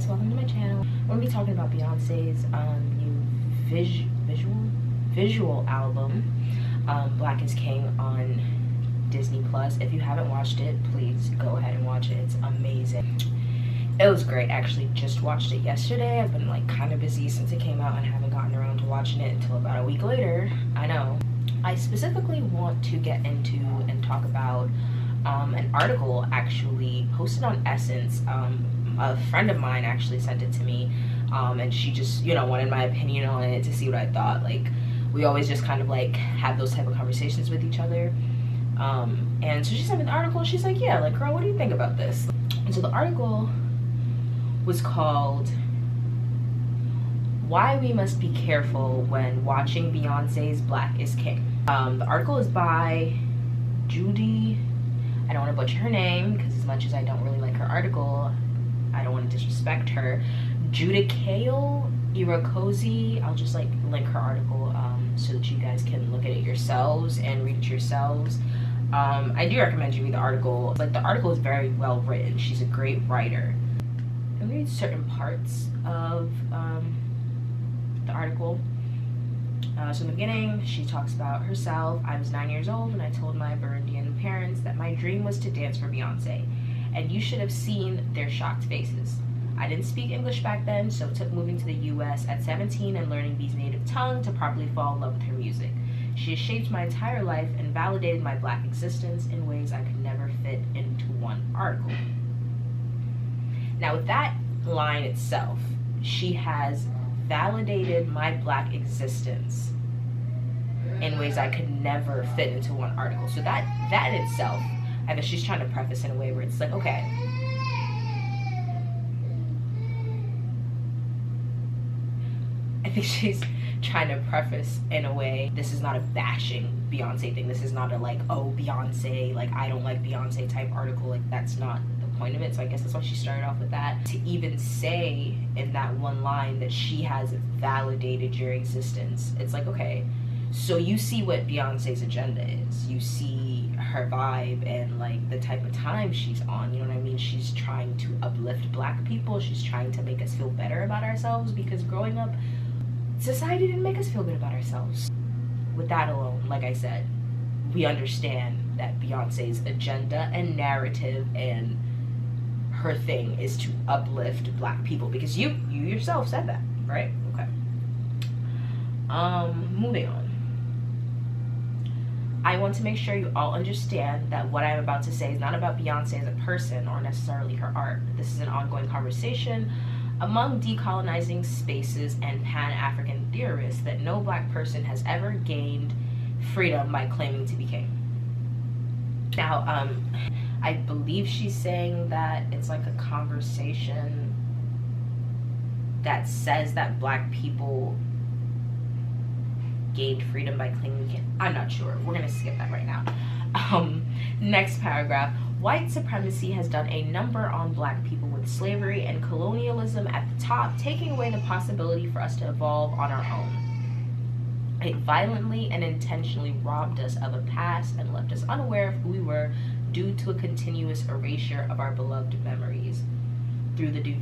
guys, welcome to my channel. I'm going to be talking about Beyonce's new visual album, Black is King, on Disney Plus. If you haven't watched it, please go ahead and watch it. It's amazing. It was great. I actually just watched it yesterday. I've been like kind of busy since it came out and haven't gotten around to watching it until about a week later. I know. I specifically want to get into and talk about an article actually posted on Essence. A friend of mine actually sent it to me, and she just, you know, wanted my opinion on it to see what I thought. Like, we always just kind of like have those type of conversations with each other. And so she sent me the article, and she's like, yeah, like, girl, what do you think about this? And so the article was called "Why We Must Be Careful When Watching Beyonce's Black is King." The article is by Judy, I don't want to butcher her name because as much as I don't really like her article, I don't want to disrespect her, Judikayo Irakoze. I'll just like link her article so that you guys can look at it yourselves and read it yourselves. I do recommend you read the article. Like, the article is very well written. She's a great writer. I'm gonna read certain parts of the article. So in the beginning, she talks about herself. I was 9 years old and I told my Burundian parents that my dream was to dance for Beyonce, and you should have seen their shocked faces. I didn't speak English back then, so it took moving to the US at 17 and learning B's native tongue to properly fall in love with her music. She has shaped my entire life and validated my Black existence in ways I could never fit into one article. Now, with that line itself, she has validated my Black existence in ways I could never fit into one article. So that in itself, I guess she's trying to preface in a way where it's like, okay, I think she's trying to preface in a way, this is not a bashing Beyonce thing. This is not a like, oh, Beyonce, like, I don't like Beyonce type article. Like, that's not the point of it. So I guess that's why she started off with that. To even say in that one line that she has validated your existence, it's like, okay, so you see what Beyonce's agenda is. You see her vibe and like the type of time she's on, you know what I mean? She's trying to uplift Black people. She's trying to make us feel better about ourselves, because growing up, society didn't make us feel good about ourselves. With that alone, like I said, we understand that Beyonce's agenda and narrative and her thing is to uplift Black people, because you yourself said that, right? Okay. Moving on. I want to make sure you all understand that what I'm about to say is not about Beyonce as a person or necessarily her art. This is an ongoing conversation among decolonizing spaces and Pan-African theorists that no Black person has ever gained freedom by claiming to be king. Now, I believe she's saying that it's like a conversation that says that Black people gained freedom by claiming king. I'm not sure. We're gonna skip that right now. Next paragraph. White supremacy has done a number on Black people with slavery and colonialism at the top, taking away the possibility for us to evolve on our own. It violently and intentionally robbed us of a past and left us unaware of who we were due to a continuous erasure of our beloved memories. Through the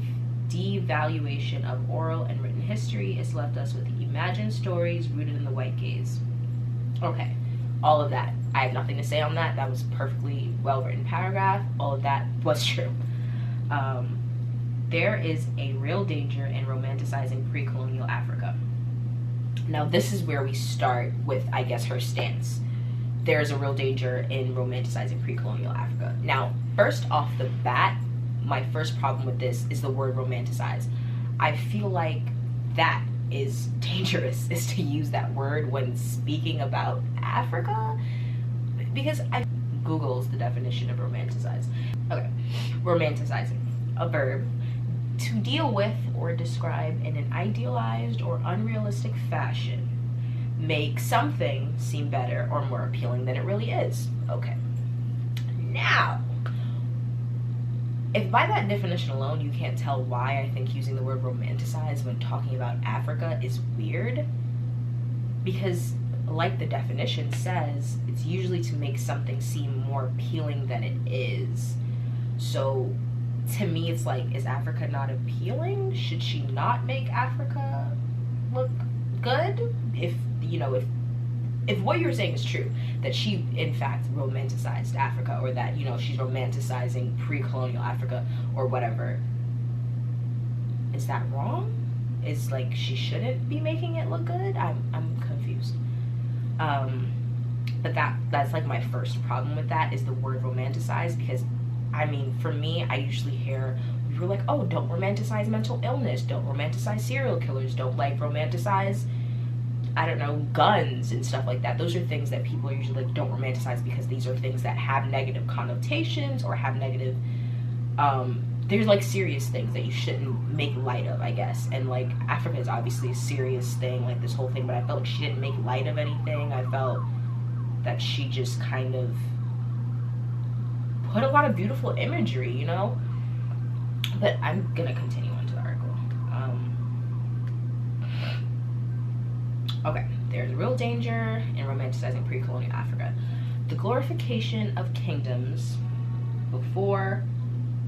devaluation of oral and written history, it's left us with imagined stories rooted in the white gaze. Okay, all of that. I have nothing to say on that. That was a perfectly well-written paragraph. All of that was true. There is a real danger in romanticizing pre-colonial Africa. Now, this is where we start with, I guess, her stance. There's a real danger in romanticizing pre-colonial Africa. Now, first off the bat, my first problem with this is the word romanticize. I feel like that is dangerous, is to use that word when speaking about Africa, because I Google's the definition of romanticize. Okay, romanticizing, a verb, to deal with or describe in an idealized or unrealistic fashion, make something seem better or more appealing than it really is. Okay, now, if by that definition alone you can't tell why I think using the word romanticize when talking about Africa is weird, because like the definition says, it's usually to make something seem more appealing than it is. So to me, it's like, is Africa not appealing? Should she not make Africa look good? If, you know, if what you're saying is true, that she in fact romanticized Africa, or that, you know, she's romanticizing pre-colonial Africa or whatever, is that wrong? Is like she shouldn't be making it look good? I'm confused. But that's like my first problem with that, is the word romanticize, because I mean, for me, I usually hear people like, oh, don't romanticize mental illness, don't romanticize serial killers, don't like romanticize, I don't know, guns and stuff like that. Those are things that people are usually like, don't romanticize, because these are things that have negative connotations or have negative, there's like serious things that you shouldn't make light of, I guess. And like, Africa is obviously a serious thing, like this whole thing, but I felt like she didn't make light of anything. I felt that she just kind of put a lot of beautiful imagery, you know? But I'm gonna continue on to the article. Okay, there's a real danger in romanticizing pre-colonial Africa. The glorification of kingdoms before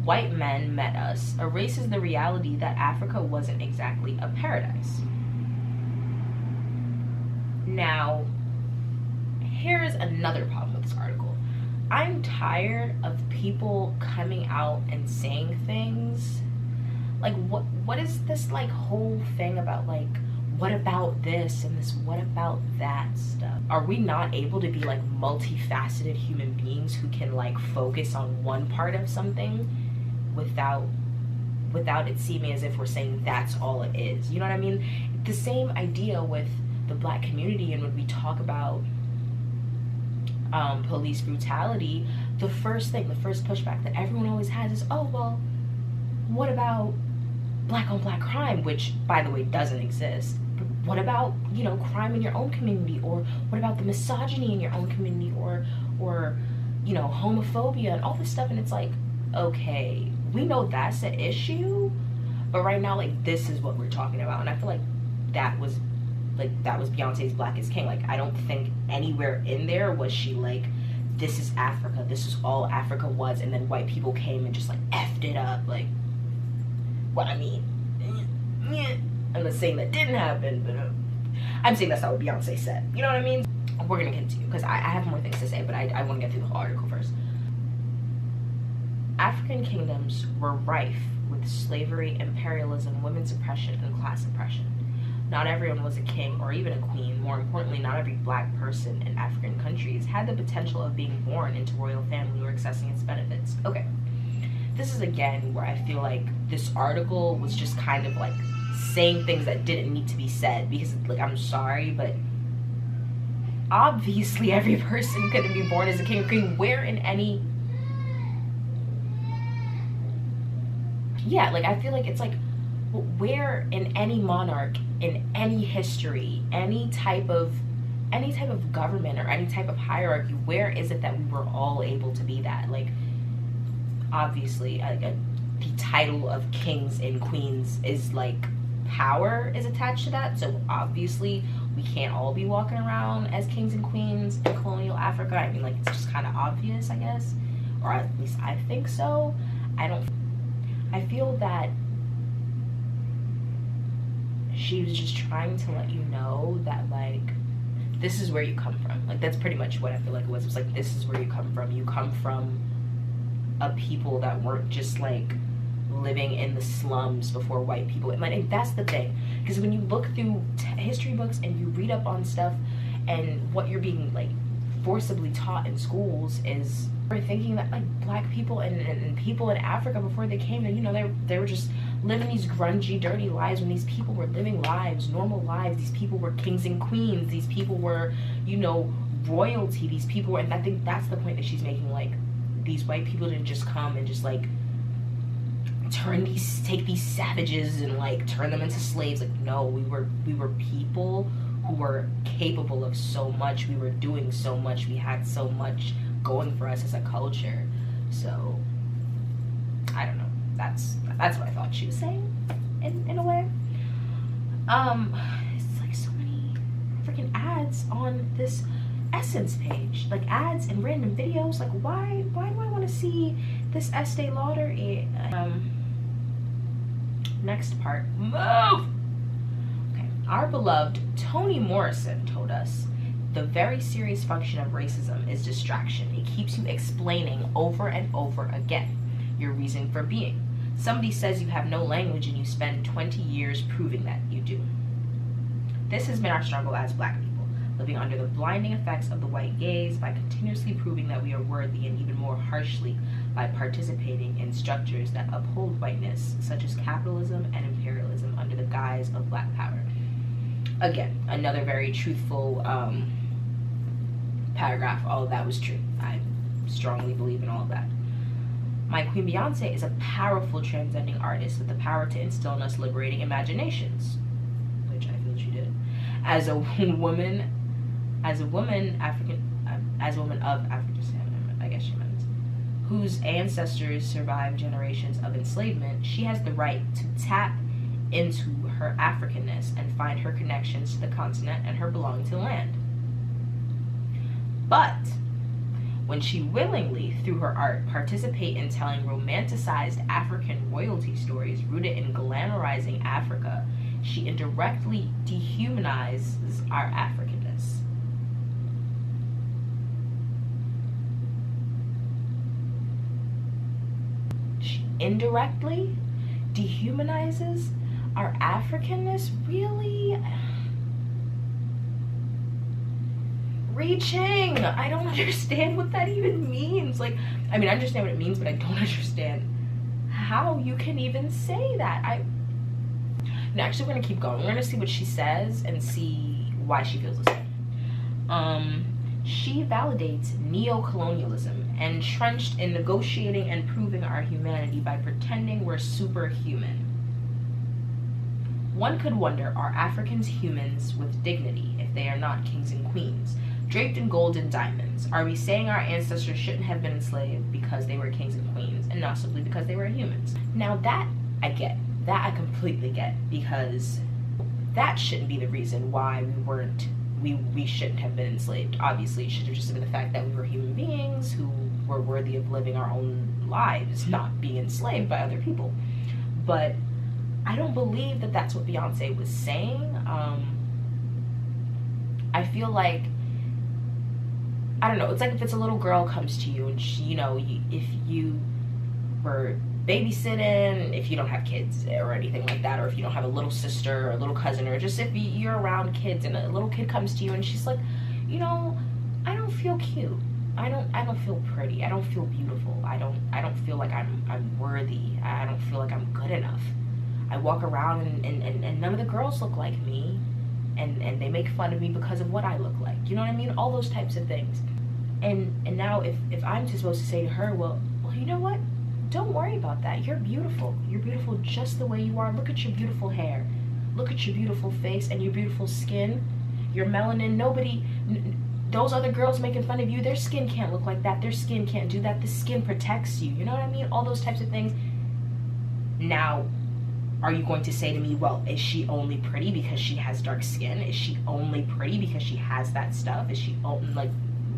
white men met us erases the reality that Africa wasn't exactly a paradise. Now, here's another problem with this article. I'm tired of people coming out and saying things like, what is this like whole thing about like, what about this and this what about that stuff? Are we not able to be like multifaceted human beings who can like focus on one part of something without it seeming as if we're saying that's all it is? You know what I mean? The same idea with the Black community, and when we talk about police brutality, the first pushback that everyone always has is, oh, well, what about Black on Black crime, which, by the way, doesn't exist. But what about, you know, crime in your own community? Or what about the misogyny in your own community? Or you know, homophobia and all this stuff? And it's like, okay, we know that's an issue, but right now, like, this is what we're talking about. And I feel like that was Beyonce's Black is King. Like, I don't think anywhere in there was she like, this is Africa, this is all Africa was, and then white people came and just like effed it up. Like, well, I mean, I'm not saying that didn't happen, but I'm saying that's not what Beyonce said. You know what I mean? We're gonna continue, because I have more things to say, but I want to get through the whole article first. African kingdoms were rife with slavery, imperialism, women's oppression, and class oppression. Not everyone was a king or even a queen. More importantly, not every Black person in African countries had the potential of being born into royal family or accessing its benefits. Okay, this is again where I feel like this article was just kind of like saying things that didn't need to be said, because like, I'm sorry, but obviously every person couldn't be born as a king or queen. Where in any, yeah, like I feel like it's like, where in any monarch, in any history, any type of government or any type of hierarchy, where is it that we were all able to be that? Like, obviously, the title of kings and queens is like, power is attached to that, so obviously we can't all be walking around as kings and queens in colonial Africa. I mean, like, it's just kind of obvious, I guess, or at least I think so. I feel that she was just trying to let you know that, like, this is where you come from. Like, that's pretty much what I feel like it was. It was like, this is where you come from. You come from a people that weren't just like living in the slums before white people. And like, that's the thing, because when you look through history books and you read up on stuff, and what you're being like forcibly taught in schools is, we're thinking that like Black people and people in Africa before they came, and you know, they were just living these grungy, dirty lives, when these people were living lives, normal lives. These people were kings and queens. These people were, you know, royalty. These people were, and I think that's the point that she's making. Like, these white people didn't just come and just like take these savages and like turn them into slaves. Like, no, we were people who were capable of so much. We were doing so much. We had so much going for us as a culture. So I don't know. That's what I thought she was saying in a way. It's like so many freaking ads on this Essence page, like ads and random videos. Like, why do I want to see this Estee Lauder is. Next part. Move! Okay. Our beloved Toni Morrison told us, the very serious function of racism is distraction. It keeps you explaining over and over again your reason for being. Somebody says you have no language and you spend 20 years proving that you do. This has been our struggle as Black people, living under the blinding effects of the white gaze by continuously proving that we are worthy, and even more harshly by participating in structures that uphold whiteness, such as capitalism and imperialism, under the guise of Black power. Again, another very truthful paragraph. All of that was true. I strongly believe in all of that. My Queen Beyonce is a powerful transcending artist with the power to instill in us liberating imaginations, which I feel she did. As a woman of African descent, I guess she meant, whose ancestors survived generations of enslavement, she has the right to tap into her Africanness and find her connections to the continent and her belonging to the land. But when she willingly, through her art, participate in telling romanticized African royalty stories rooted in glamorizing Africa, she indirectly dehumanizes our Africanness. She indirectly dehumanizes our Africanness? Really? Reaching! I don't understand what that even means. Like, I mean, I understand what it means, but I don't understand how you can even say that. No, actually, we're gonna keep going. We're gonna see what she says and see why she feels this way. She validates neo-colonialism, entrenched in negotiating and proving our humanity by pretending we're superhuman. One could wonder, are Africans humans with dignity if they are not kings and queens, draped in gold and diamonds? Are we saying our ancestors shouldn't have been enslaved because they were kings and queens and not simply because they were humans? Now that I get, that I completely get, because that shouldn't be the reason why we shouldn't have been enslaved. Obviously, it should have just been the fact that we were human beings who were worthy of living our own lives, not being enslaved by other people. But I don't believe that that's what Beyonce was saying. I feel like, I don't know, it's like if it's a little girl comes to you and she, you know, if you were babysitting, if you don't have kids or anything like that, or if you don't have a little sister or a little cousin, or just if you're around kids and a little kid comes to you and she's like, you know, I don't feel cute. I don't feel pretty. I don't feel beautiful. I don't feel like I'm worthy. I don't feel like I'm good enough. I walk around and none of the girls look like me, and they make fun of me because of what I look like. You know what I mean? All those types of things. And now if I'm supposed to say to her, well, you know what? Don't worry about that. You're beautiful. You're beautiful just the way you are. Look at your beautiful hair. Look at your beautiful face and your beautiful skin. Your melanin. Those other girls making fun of you, their skin can't look like that. Their skin can't do that. The skin protects you. You know what I mean? All those types of things. Now, are you going to say to me, well, is she only pretty because she has dark skin? Is she only pretty because she has that stuff? Is she only, like,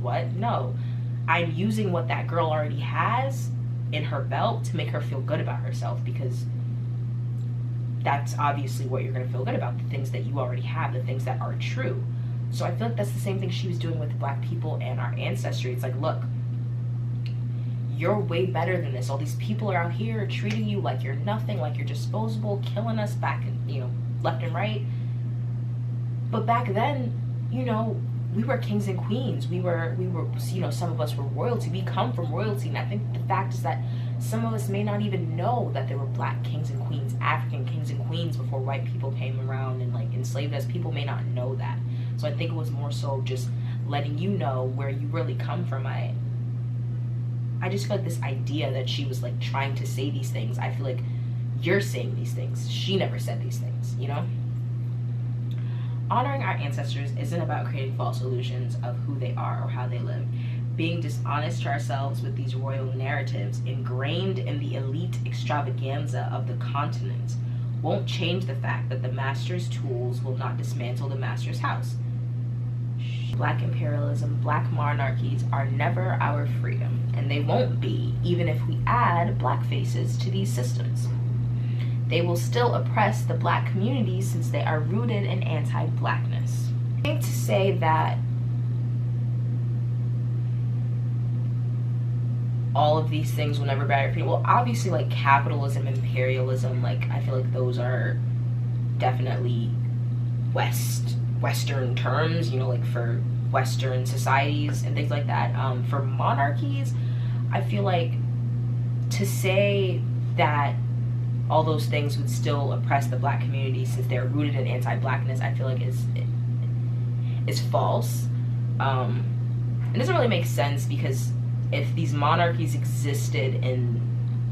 what? No. I'm using what that girl already has in her belt to make her feel good about herself, because that's obviously what you're going to feel good about, the things that you already have, the things that are true. So I feel like that's the same thing she was doing with Black people and our ancestry. It's like, look, you're way better than this. All these people are out here treating you like you're nothing, like you're disposable, killing us back and, you know, left and right. But back then, you know, we were kings and queens. We were, you know, some of us were royalty. We come from royalty. And I think the fact is that some of us may not even know that there were Black kings and queens, African kings and queens before white people came around and like enslaved us. People may not know that. So I think it was more so just letting you know where you really come from. I just feel like this idea that she was like trying to say these things, I feel like you're saying these things. She never said these things, you know? Honoring our ancestors isn't about creating false illusions of who they are or how they live. Being dishonest to ourselves with these royal narratives ingrained in the elite extravaganza of the continent won't change the fact that the master's tools will not dismantle the master's house. Black imperialism, black monarchies are never our freedom, and they won't be even if we add black faces to these systems. They will still oppress the black community since they are rooted in anti-blackness. I think to say that all of these things will never be our freedom, well, obviously, like, capitalism, imperialism, like, I feel like those are definitely Western terms, you know, like for Western societies and things like that. For monarchies, I feel like to say that all those things would still oppress the black community since they're rooted in anti-blackness, I feel like is false. It doesn't really make sense, because if these monarchies existed in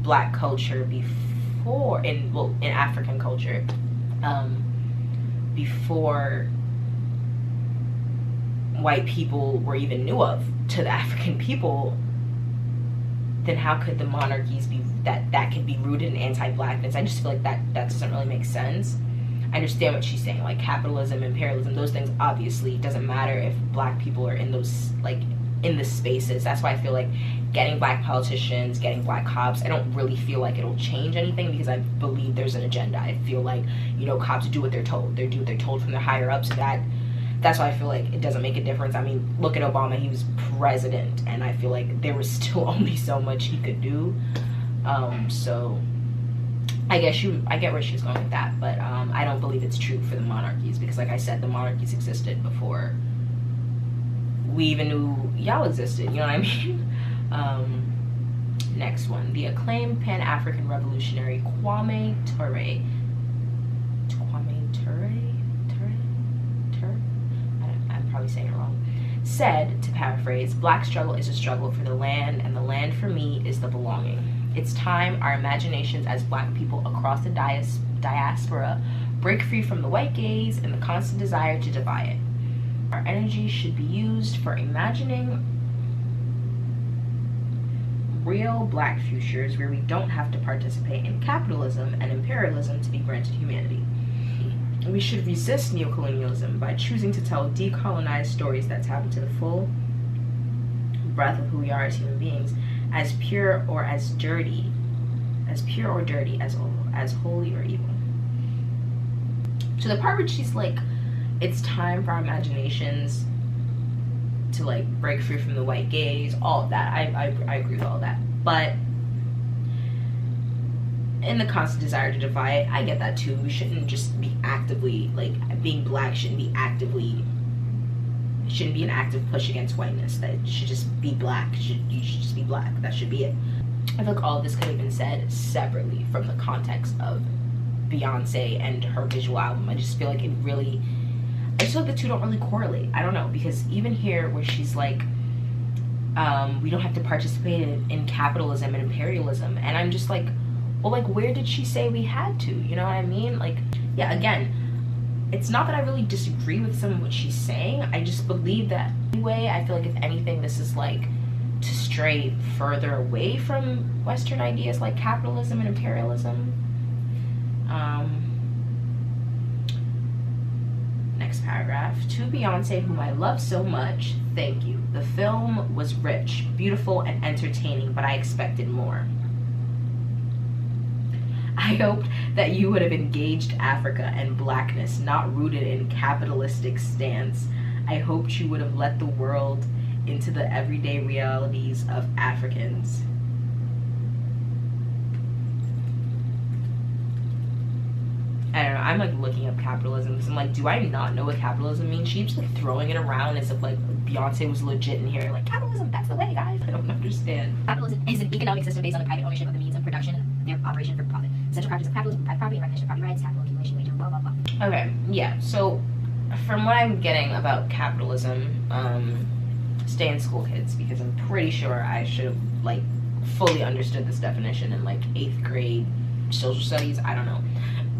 black culture before, in African culture, before white people were even knew of to the African people, then how could the monarchies be that could be rooted in anti-blackness? I just feel like that doesn't really make sense. I understand what she's saying, like capitalism, imperialism, those things obviously doesn't matter if black people are in those, like, in the spaces. That's why I feel like getting black politicians, getting black cops, I don't really feel like it'll change anything, because I believe there's an agenda. I feel like, you know, cops do what they're told. They do what they're told from their higher ups. That's why I feel like it doesn't make a difference. I mean, look at Obama. He was president, and I feel like there was still only so much he could do. So I get where she's going with that, but I don't believe it's true for the monarchies, because like I said, the monarchies existed before we even knew y'all existed, you know what I mean? Next one, the acclaimed Pan-African revolutionary Kwame Ture, I'm probably saying it wrong, said, to paraphrase, "Black struggle is a struggle for the land, and the land for me is the belonging. It's time our imaginations as black people across the diaspora break free from the white gaze and the constant desire to divide it. Our energy should be used for imagining real black futures where we don't have to participate in capitalism and imperialism to be granted humanity. We should resist neocolonialism by choosing to tell decolonized stories that tap into the full breadth of who we are as human beings, as pure or dirty, as holy or evil." So the part where she's like, it's time for our imaginations to, like, break free from the white gaze, all of that, I agree with all of that. But in the constant desire to divide, I get that too. We shouldn't just be actively, like, being black shouldn't be an active push against whiteness. That should just be black. You should just be black. That should be it. I feel like all of this could have been said separately from the context of Beyonce and her visual album. I just feel like I just feel like the two don't really correlate. I don't know, because even here where she's like, we don't have to participate in capitalism and imperialism, and I'm just like, well, like, where did she say we had to? You know what I mean? Like, yeah, again, it's not that I really disagree with some of what she's saying. I just believe that anyway, I feel like if anything, this is like to stray further away from Western ideas like capitalism and imperialism. Next paragraph. "To Beyonce, whom I love so much, thank you. The film was rich, beautiful, and entertaining, but I expected more. I hoped that you would have engaged Africa and blackness, not rooted in capitalistic stance. I hoped you would have let the world into the everyday realities of Africans." I don't know, I'm like looking up capitalism because I'm like, do I not know what capitalism means? She keeps like throwing it around as if like Beyonce was legit in here. Like, capitalism, that's the way, guys. I don't understand. Capitalism is an economic system based on the private ownership of the means of production, their operation for profit. Central practice of capitalism, private property, recognition of property rights, capital accumulation, wage, blah, blah, blah. Okay, yeah, so from what I'm getting about capitalism, stay in school, kids, because I'm pretty sure I should have like fully understood this definition in like 8th grade social studies. I don't know.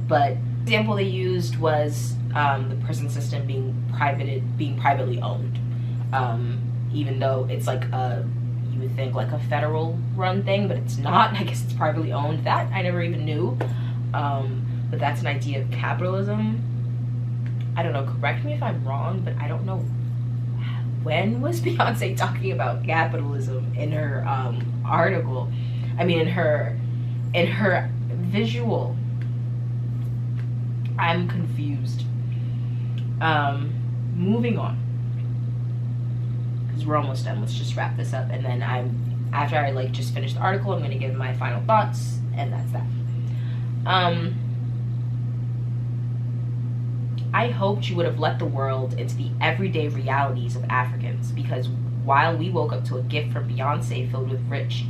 But the example they used was the prison system being privately owned, even though it's like you would think like a federal run thing, but it's not. I guess it's privately owned. That I never even knew, but that's an idea of capitalism. I don't know, correct me if I'm wrong, but I don't know when was Beyonce talking about capitalism in her article? I mean, in her visual. I'm confused. Moving on, because we're almost done. Let's just wrap this up, and then after I like just finish the article, I'm gonna give my final thoughts, and that's that. I hoped you would have let the world into the everyday realities of Africans, because while we woke up to a gift from Beyonce filled with rich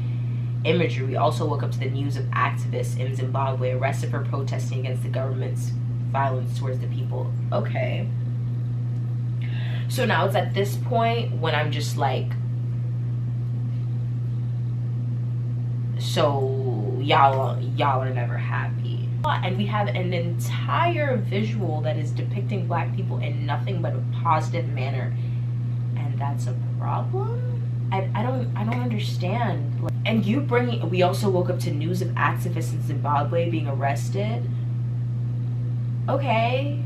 imagery, we also woke up to the news of activists in Zimbabwe arrested for protesting against the government's violence towards the people. Okay. So now it's at this point when I'm just like, so y'all are never happy. And we have an entire visual that is depicting black people in nothing but a positive manner, and that's a problem. I don't understand. And you bringing, we also woke up to news of activists in Zimbabwe being arrested. Okay.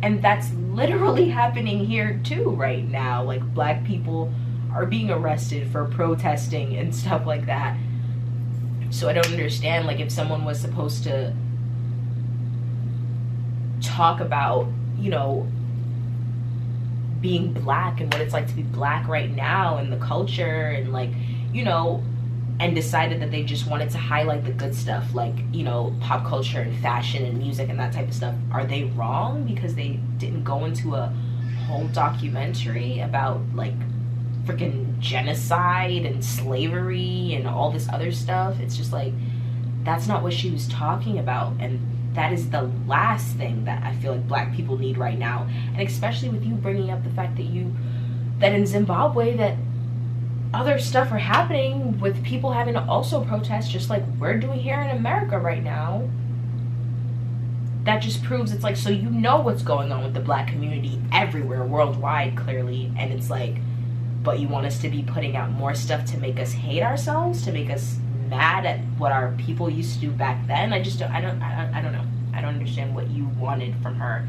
And that's literally happening here too right now. Like, black people are being arrested for protesting and stuff like that. So I don't understand, like, if someone was supposed to talk about, you know, being black and what it's like to be black right now and the culture and, like, you know, and decided that they just wanted to highlight the good stuff, like, you know, pop culture and fashion and music and that type of stuff, are they wrong because they didn't go into a whole documentary about, like, freaking genocide and slavery and all this other stuff? It's just like, that's not what she was talking about, and that is the last thing that I feel like black people need right now. And especially with you bringing up the fact that in Zimbabwe that other stuff are happening with people having to also protest, just like we're doing here in America right now. That just proves it's like, so you know what's going on with the black community everywhere, worldwide, clearly, and it's like, but you want us to be putting out more stuff to make us hate ourselves, to make us mad at what our people used to do back then. I don't know. I don't understand what you wanted from her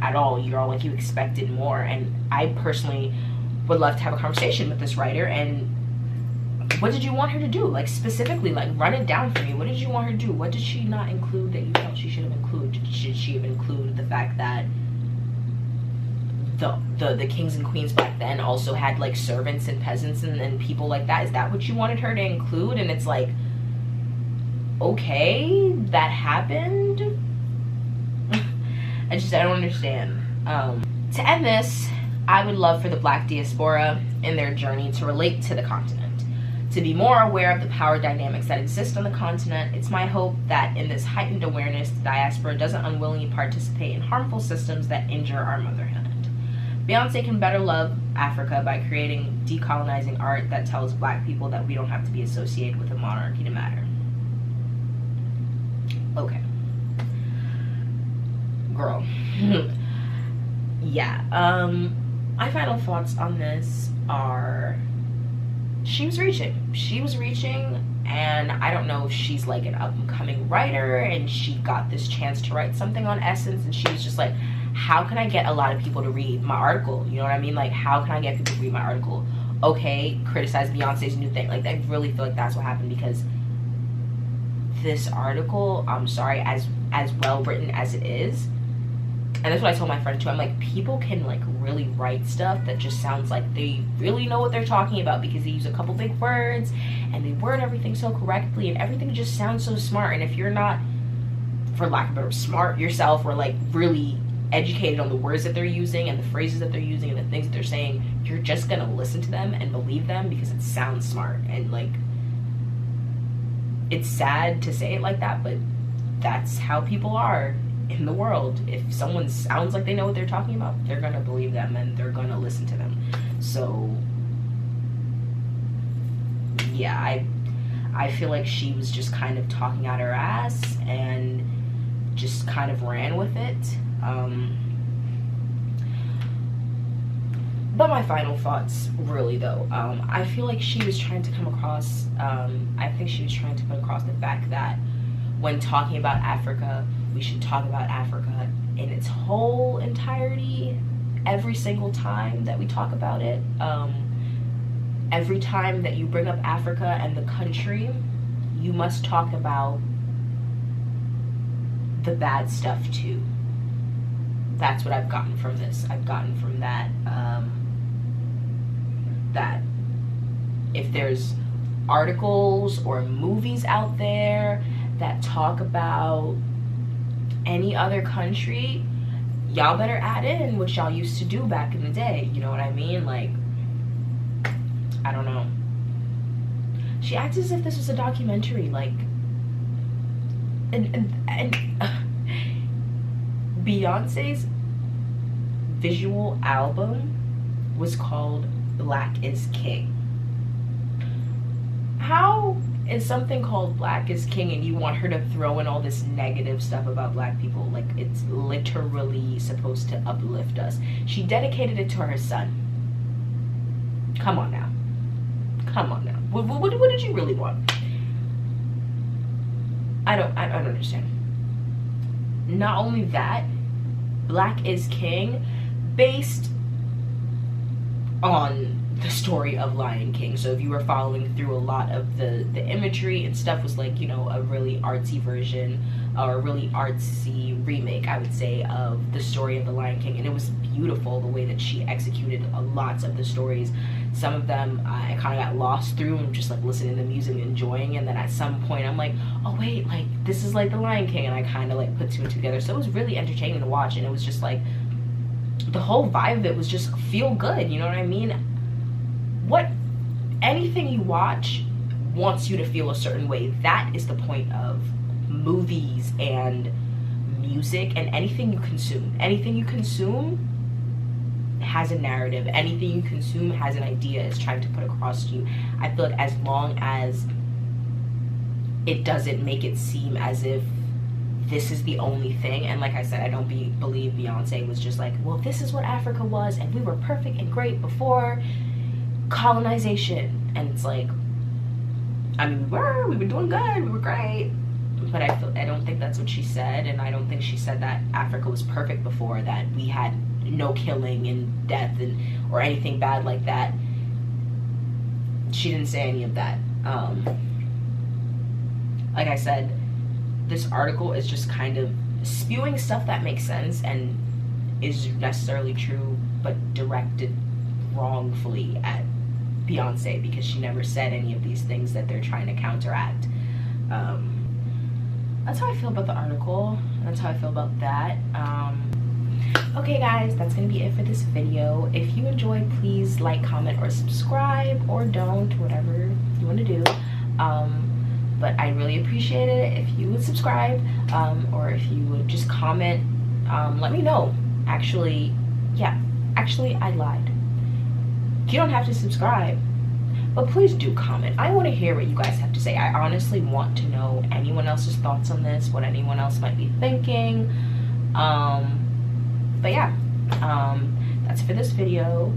at all. You're all like, you expected more, and I personally would love to have a conversation with this writer. And what did you want her to do? Like, specifically, like, run it down for me. What did you want her to do? What did she not include that you felt she should have included? Should she have included the fact that the kings and queens back then also had, like, servants and peasants and people like that? Is that what you wanted her to include? And it's like, okay, that happened. I don't understand. To end this, I would love for the black diaspora in their journey to relate to the continent, to be more aware of the power dynamics that exist on the continent. It's my hope that in this heightened awareness, the diaspora doesn't unwillingly participate in harmful systems that injure our motherland. Beyonce can better love Africa by creating decolonizing art that tells black people that we don't have to be associated with a monarchy to matter. Okay. Girl. Yeah. My final thoughts on this are, she was reaching, and I don't know if she's like an up-and-coming writer and she got this chance to write something on Essence, and she was just like, how can I get a lot of people to read my article? You know what I mean? Like, how can I get people to read my article? Okay, criticize Beyonce's new thing. Like, I really feel like that's what happened, because this article, I'm sorry, as well written as it is, and that's what I told my friend too, I'm like, people can, like, really write stuff that just sounds like they really know what they're talking about, because they use a couple big words and they word everything so correctly, and everything just sounds so smart. And if you're not, for lack of a better, smart yourself, or like really educated on the words that they're using and the phrases that they're using and the things that they're saying, you're just gonna listen to them and believe them because it sounds smart. And, like, it's sad to say it like that, but that's how people are in the world. If someone sounds like they know what they're talking about, they're gonna believe them and they're gonna listen to them. So yeah, I feel like she was just kind of talking out her ass and just kind of ran with it. But my final thoughts, really though, I feel like she was trying to come across, I think she was trying to put across the fact that when talking about Africa, we should talk about Africa in its whole entirety, every single time that we talk about it, every time that you bring up Africa and the country, you must talk about the bad stuff too. That's what I've gotten from this. I've gotten from that, that if there's articles or movies out there that talk about any other country, y'all better add in what y'all used to do back in the day. You know what I mean? Like, I don't know. She acts as if this was a documentary, like, and Beyonce's visual album was called Black is King. How is something called Black is King and you want her to throw in all this negative stuff about black people? Like, it's literally supposed to uplift us. She dedicated it to her son. Come on now. Come on now. What did you really want? I don't understand. Not only that, Black is King based on the story of Lion King. So if you were following through, a lot of the imagery and stuff was like, you know, a really artsy version or a really artsy remake, I would say, of the story of the Lion King. And it was beautiful the way that she executed lots of the stories. Some of them I kind of got lost through and just like listening to the music and enjoying, and then at some point I'm like, oh wait, like this is like the Lion King, and I kind of like put two and two together. So it was really entertaining to watch, and it was just like the whole vibe of it was just feel good, you know what I mean? What anything you watch wants you to feel a certain way. That is the point of movies and music and anything you consume. Anything you consume has a narrative. Anything you consume has an idea it's trying to put across to you. I feel like as long as it doesn't make it seem as if this is the only thing, and like I said, I don't believe Beyonce was just like, well, this is what Africa was and we were perfect and great before colonization. And it's like, I mean, we were doing good, we were great, but I don't think that's what she said. And I don't think she said that Africa was perfect before, that we had no killing and death and or anything bad like that. She didn't say any of that. Like I said, this article is just kind of spewing stuff that makes sense and is necessarily true, but directed wrongfully at Beyonce, because she never said any of these things that they're trying to counteract. That's how I feel about the article. That's how I feel about that. Okay guys, that's gonna be it for this video. If you enjoyed, please like, comment, or subscribe, or don't, whatever you want to do. But I really appreciate it if you would subscribe, or if you would just comment. Let me know. Actually, I lied. You don't have to subscribe, but please do comment. I want to hear what you guys have to say. I honestly want to know anyone else's thoughts on this, what anyone else might be thinking. But yeah, that's for this video.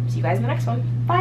See you guys in the next one. Bye.